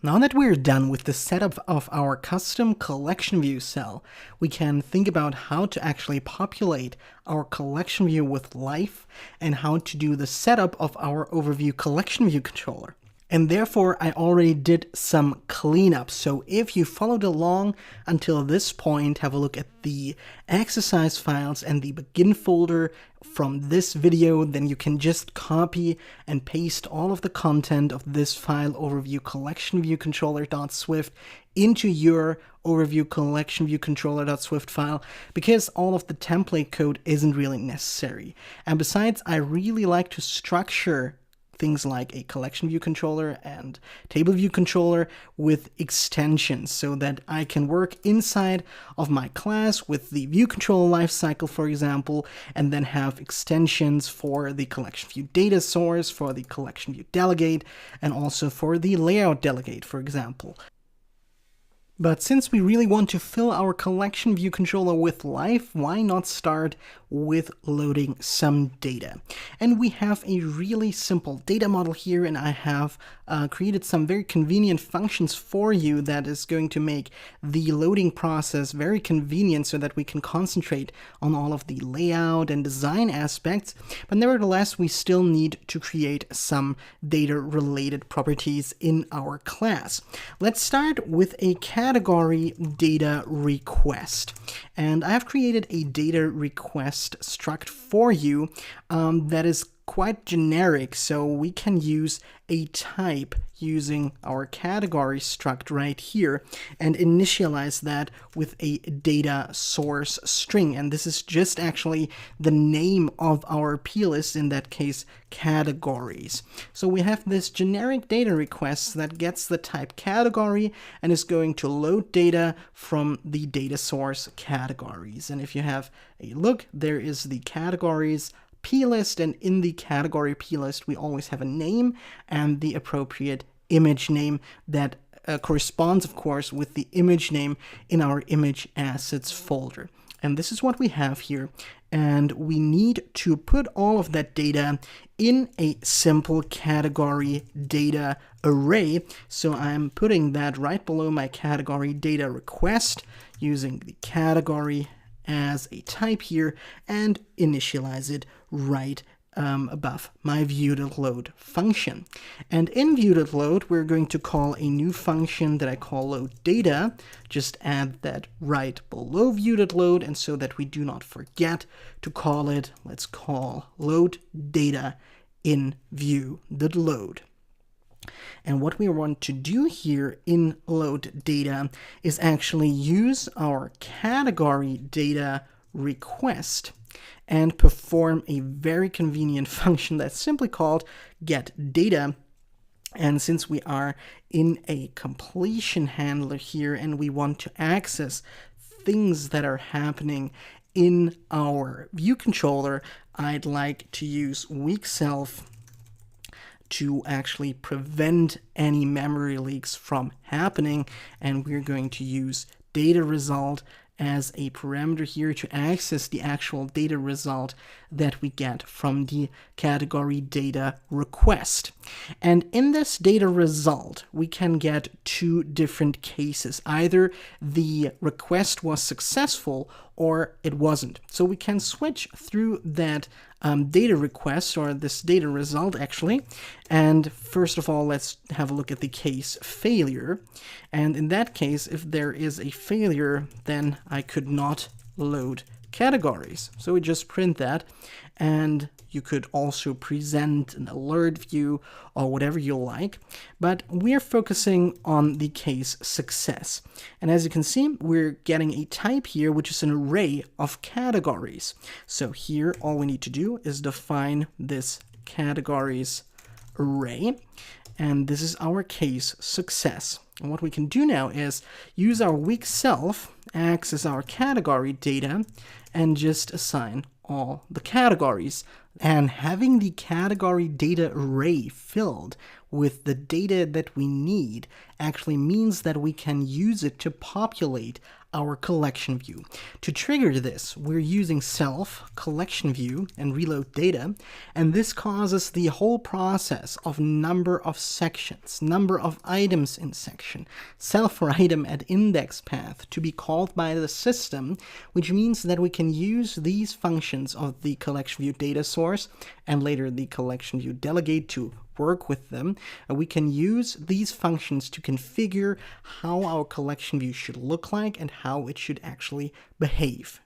Now that we're done with the setup of our custom collection view cell, we can think about how to actually populate our collection view with life and how to do the setup of our overview collection view controller. And therefore, I already did some cleanup. So if you followed along until this point, have a look at the exercise files and the begin folder from this video, then you can just copy and paste all of the content of this file overview collection view controller.swift into your overview collection view controller.swift file, because all of the template code isn't really necessary. And besides, I really like to structure things like a collection view controller and table view controller with extensions so that I can work inside of my class with the view controller lifecycle, for example, and then have extensions for the collection view data source, for the collection view delegate, and also for the layout delegate, for example. But since we really want to fill our collection view controller with life, why not start with loading some data? And we have a really simple data model here, and I have created some very convenient functions for you that is going to make the loading process very convenient so that we can concentrate on all of the layout and design aspects. But nevertheless, we still need to create some data-related properties in our class. Let's start with a category data request. And I have created a data request struct for you that is quite generic, so we can use a type using our category struct right here and initialize that with a data source string. And this is just actually the name of our plist, in that case categories. So we have this generic data request that gets the type category and is going to load data from the data source categories. And if you have a look, there is the categories plist, and in the category plist we always have a name and the appropriate image name that corresponds, of course, with the image name in our image assets folder. And this is what we have here, and we need to put all of that data in a simple category data array. So I'm putting that right below my category data request using the category as a type here and initialize it right above my viewDidLoad function. And in viewDidLoad, we're going to call a new function that I call loadData. Just add that right below viewDidLoad, and so that we do not forget to call it, let's call loadData in viewDidLoad. And what we want to do here in loadData is actually use our category data request and perform a very convenient function that's simply called getData. And since we are in a completion handler here and we want to access things that are happening in our view controller, I'd like to use weak_self to actually prevent any memory leaks from happening. And we're going to use data result as a parameter here to access the actual data result that we get from the category data request. And in this data result, we can get two different cases. Either the request was successful or it wasn't. So we can switch through that data request, or this data result actually. And first of all, let's have a look at the case failure. And in that case, if there is a failure, then I could not load categories. So we just print that, and you could also present an alert view or whatever you like, but we're focusing on the case success. And as you can see, we're getting a type here, which is an array of categories. So here, all we need to do is define this categories array, and this is our case success. And what we can do now is use our weak_self, access our category data, and just assign all the categories. And having the category data array filled with the data that we need actually means that we can use it to populate our collection view. To trigger this, we're using self, collection view, and reload data, and this causes the whole process of number of sections, number of items in section, self for item at index path to be called by the system, which means that we can use these functions of the collection view data source and later the collection view delegate to work with them. We can use these functions to configure how our collection view should look like and how it should actually behave.